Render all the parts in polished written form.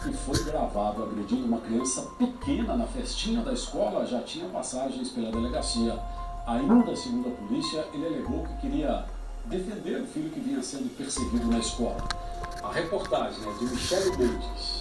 que foi gravado agredindo uma criança pequena na festinha da escola já tinha passagens pela delegacia. Ainda segundo a polícia, ele alegou que queria defender o filho que vinha sendo perseguido na escola. A reportagem é de Michele Mendes.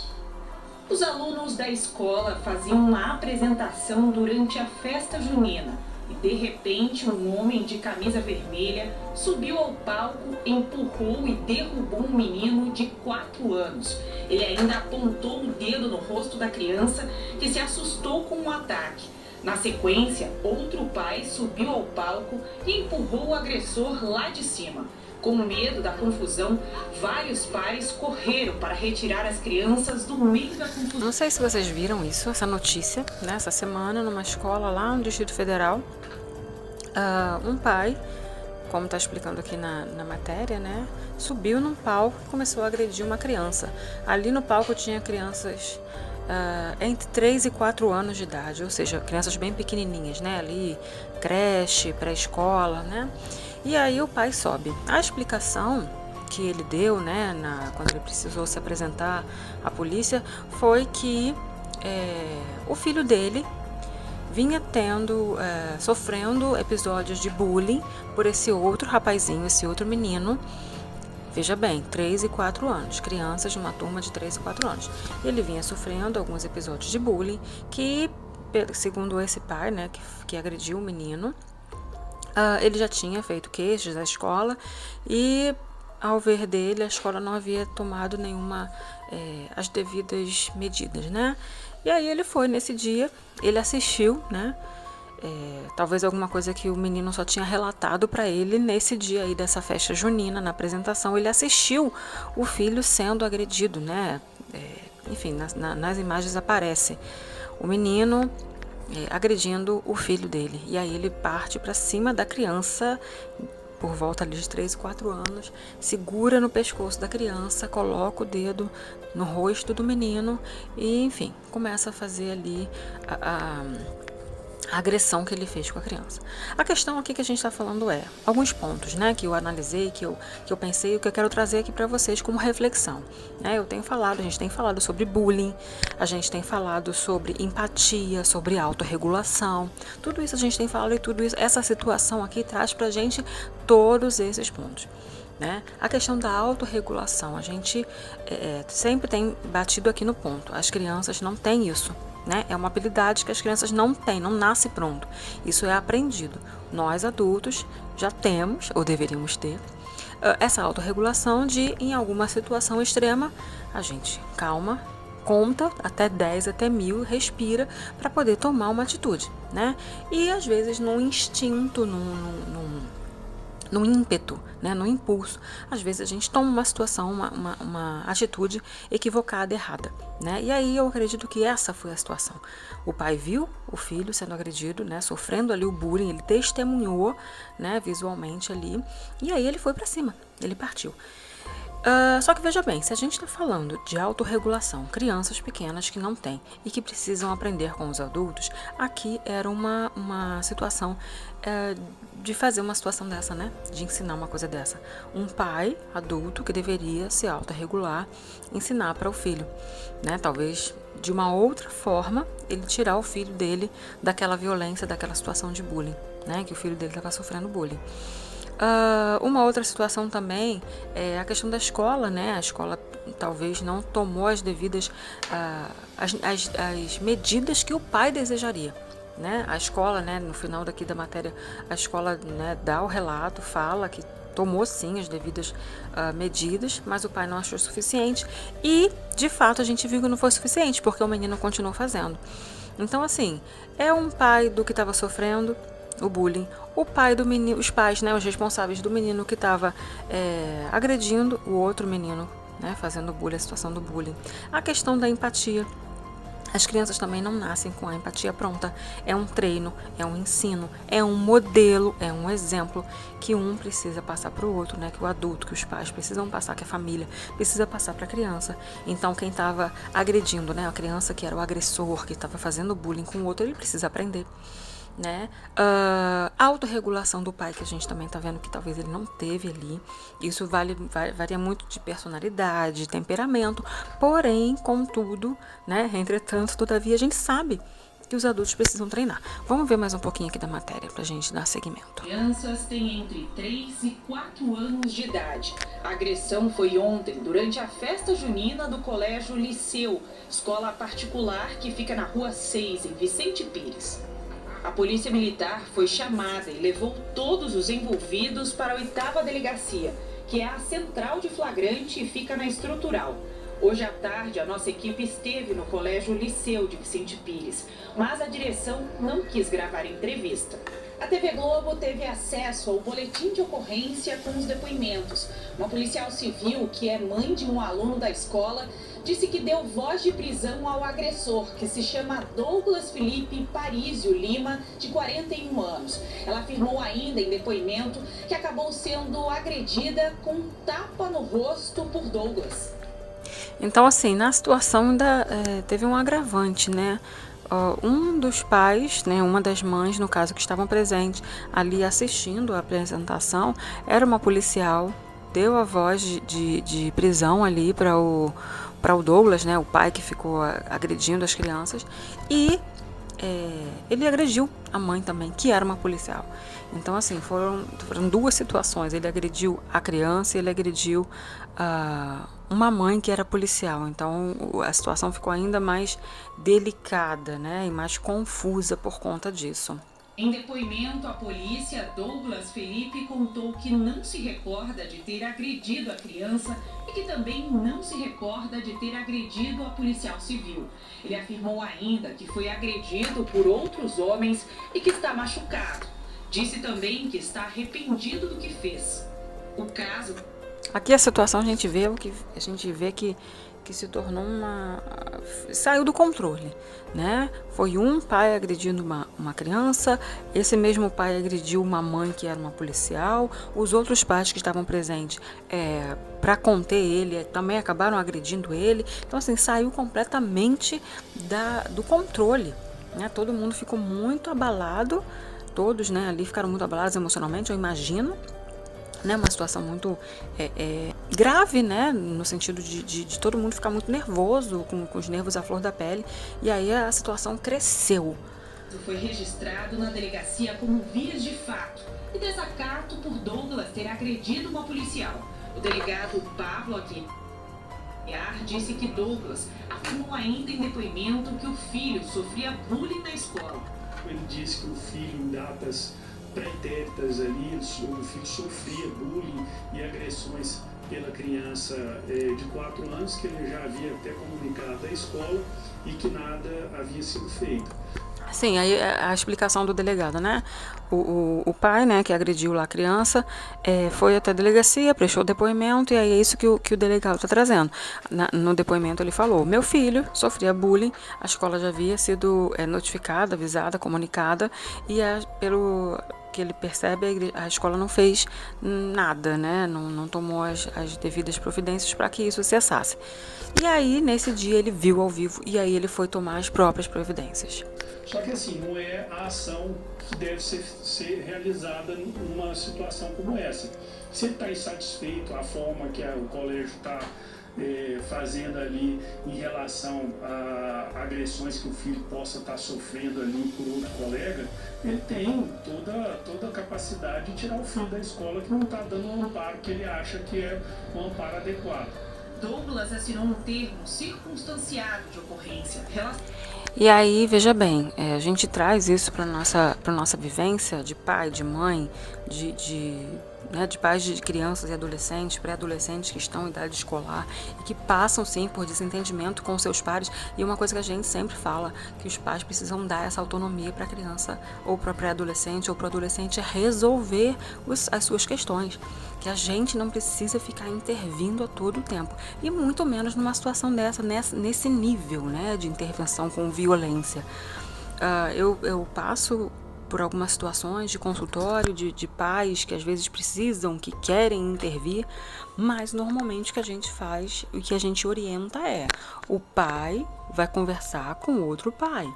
Os alunos da escola faziam uma apresentação durante a festa junina e, de repente, um homem de camisa vermelha subiu ao palco, empurrou e derrubou um menino de 4 anos. Ele ainda apontou o dedo no rosto da criança, que se assustou com o ataque. Na sequência, outro pai subiu ao palco e empurrou o agressor lá de cima. Com medo da confusão, vários pais correram para retirar as crianças do meio da confusão. Não sei se vocês viram isso, essa notícia, né, essa semana, numa escola lá no Distrito Federal. Um pai, como está explicando aqui na matéria, né, subiu num palco e começou a agredir uma criança. Ali no palco tinha crianças entre 3 e 4 anos de idade, ou seja, crianças bem pequenininhas, né, ali, creche, pré-escola, né. E aí o pai sobe. A explicação que ele deu, né, quando ele precisou se apresentar à polícia, foi que o filho dele vinha sofrendo episódios de bullying por esse outro rapazinho, esse outro menino. Veja bem, 3 e 4 anos, crianças de uma turma de 3 e 4 anos. Ele vinha sofrendo alguns episódios de bullying que, segundo esse pai, né, que agrediu o menino, ele já tinha feito queixas à escola e, ao ver dele, a escola não havia tomado as devidas medidas, né? E aí ele foi nesse dia, ele assistiu, né? Talvez alguma coisa que o menino só tinha relatado para ele nesse dia aí dessa festa junina, na apresentação, ele assistiu o filho sendo agredido, né? Enfim, nas imagens aparece o menino agredindo o filho dele. E aí ele parte para cima da criança, por volta ali de 3, 4 anos, segura no pescoço da criança, coloca o dedo no rosto do menino e, enfim, começa a fazer ali a agressão que ele fez com a criança. A questão aqui que a gente está falando é alguns pontos, né, que eu analisei, que eu pensei, o que eu quero trazer aqui para vocês como reflexão, né? A gente tem falado sobre bullying, a gente tem falado sobre empatia, sobre autorregulação, tudo isso a gente tem falado e tudo isso, essa situação aqui traz pra gente todos esses pontos, né? A questão da autorregulação, a gente sempre tem batido aqui no ponto, as crianças não têm isso, né? É uma habilidade que as crianças não têm, não nasce pronto. Isso é aprendido. Nós adultos já temos, ou deveríamos ter, essa autorregulação de, em alguma situação extrema, a gente calma, conta até 10, até 1000, respira para poder tomar uma atitude, né? E às vezes num instinto, num ímpeto, né, no impulso, às vezes a gente toma uma situação, uma atitude equivocada, errada, né? E aí eu acredito que essa foi a situação. O pai viu o filho sendo agredido, né, sofrendo ali o bullying, ele testemunhou, né, visualmente ali, e aí ele foi para cima, ele partiu. Só que veja bem, se a gente está falando de autorregulação, crianças pequenas que não têm e que precisam aprender com os adultos, aqui era uma situação de fazer uma situação dessa, né? De ensinar uma coisa dessa. Um pai adulto que deveria se autorregular, ensinar para o filho, né? Talvez de uma outra forma ele tirar o filho dele daquela violência, daquela situação de bullying, né? Que o filho dele estava sofrendo bullying. Uma outra situação também é a questão da escola, né? A escola talvez não tomou as devidas as medidas que o pai desejaria, né? A escola, né, no final daqui da matéria, a escola, né, dá o relato, fala que tomou sim as devidas medidas, mas o pai não achou suficiente e, de fato, a gente viu que não foi suficiente, porque o menino continuou fazendo. Então, assim, é um pai do que estava sofrendo o bullying, o pai do menino, os pais, né, os responsáveis do menino que estava agredindo o outro menino, né, fazendo bullying, a situação do bullying. A questão da empatia. As crianças também não nascem com a empatia pronta. É um treino, é um ensino, é um modelo, é um exemplo que um precisa passar para o outro, né? Que o adulto, que os pais precisam passar, que a família precisa passar para a criança. Então, quem estava agredindo, né? A criança que era o agressor, que estava fazendo bullying com o outro, ele precisa aprender, né? Autorregulação do pai, que a gente também está vendo que talvez ele não teve ali. Isso varia muito de personalidade, de temperamento, porém, contudo, né? Entretanto, todavia, a gente sabe que os adultos precisam treinar. Vamos ver mais um pouquinho aqui da matéria para a gente dar seguimento. Crianças têm entre 3 e 4 anos de idade. A agressão foi ontem, durante a festa junina do Colégio Liceu, escola particular que fica na Rua 6, em Vicente Pires. A polícia militar foi chamada e levou todos os envolvidos para a 8ª delegacia, que é a central de flagrante e fica na estrutural. Hoje à tarde, a nossa equipe esteve no Colégio Liceu de Vicente Pires, mas a direção não quis gravar entrevista. A TV Globo teve acesso ao boletim de ocorrência com os depoimentos. Uma policial civil, que é mãe de um aluno da escola, disse que deu voz de prisão ao agressor, que se chama Douglas Felipe Parísio Lima, de 41 anos. Ela afirmou ainda em depoimento que acabou sendo agredida com um tapa no rosto por Douglas. Então, assim, na situação ainda teve um agravante, né? Um dos pais, né, uma das mães, no caso, que estavam presentes ali assistindo a apresentação, era uma policial, deu a voz de prisão ali para o Douglas, né, o pai que ficou agredindo as crianças, e ele agrediu a mãe também, que era uma policial. Então, assim, foram duas situações. Ele agrediu a criança e ele agrediu uma mãe que era policial. Então, a situação ficou ainda mais delicada, né, e mais confusa por conta disso. Em depoimento à polícia, Douglas Felipe contou que não se recorda de ter agredido a criança e que também não se recorda de ter agredido a policial civil. Ele afirmou ainda que foi agredido por outros homens e que está machucado. Disse também que está arrependido do que fez. O caso... Aqui a situação a gente vê que se tornou saiu do controle, né? Foi um pai agredindo uma criança, esse mesmo pai agrediu uma mãe que era uma policial, os outros pais que estavam presentes para conter ele também acabaram agredindo ele. Então, assim, saiu completamente do controle, né? Todo mundo ficou muito abalado, todos, né, ali ficaram muito abalados emocionalmente, eu imagino, né, uma situação muito grave, né, no sentido de todo mundo ficar muito nervoso, com os nervos à flor da pele, e aí a situação cresceu. Foi registrado na delegacia como vias de fato e desacato por Douglas ter agredido uma policial. O delegado Pablo Aguiar disse que Douglas afirmou ainda em depoimento que o filho sofria bullying na escola. Ele disse que o filho, em datas pretéritas ali, o filho sofria bullying e agressões pela criança de 4 anos, que ele já havia até comunicado à escola e que nada havia sido feito. Sim, aí a explicação do delegado, né? O pai, né, que agrediu lá a criança, foi até a delegacia, prestou depoimento, e aí é isso que o delegado está trazendo. No depoimento ele falou: meu filho sofria bullying, a escola já havia sido notificada, avisada, comunicada, e pelo que ele percebe, a escola não fez nada, né? Não tomou as devidas providências para que isso cessasse. E aí, nesse dia, ele viu ao vivo, e aí ele foi tomar as próprias providências. Só que assim, não é a ação que deve ser realizada numa situação como essa. Se ele está insatisfeito, a forma que o colégio está fazendo ali em relação a agressões que o filho possa estar sofrendo ali por outro colega, ele tem toda a capacidade de tirar o filho da escola que não está dando um amparo que ele acha que é um amparo adequado. Douglas assinou um termo circunstanciado de ocorrência. E aí, veja bem, a gente traz isso para nossa vivência de pai, de mãe, de pais de crianças e adolescentes, pré-adolescentes que estão em idade escolar e que passam, sim, por desentendimento com seus pares. E uma coisa que a gente sempre fala, que os pais precisam dar essa autonomia para a criança ou para pré-adolescente ou para o adolescente resolver as suas questões. Que a gente não precisa ficar intervindo a todo tempo. E muito menos numa situação dessa, nesse nível, né, de intervenção com violência. Eu passo por algumas situações de consultório, de pais que às vezes precisam, que querem intervir, mas normalmente o que a gente faz, o que a gente orienta o pai vai conversar com outro pai.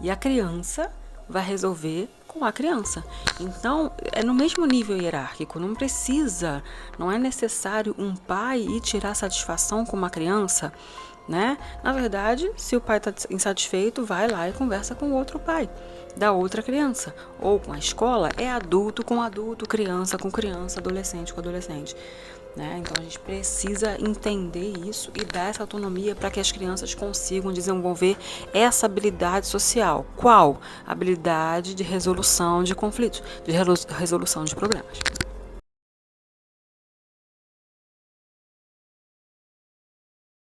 E a criança vai resolver com a criança. Então, é no mesmo nível hierárquico, não é necessário um pai ir tirar satisfação com uma criança, né? Na verdade, se o pai está insatisfeito, vai lá e conversa com o outro pai da outra criança, ou com a escola, é adulto com adulto, criança com criança, adolescente com adolescente, né? Então a gente precisa entender isso e dar essa autonomia para que as crianças consigam desenvolver essa habilidade social. Qual? Habilidade de resolução de conflitos, de resolução de problemas.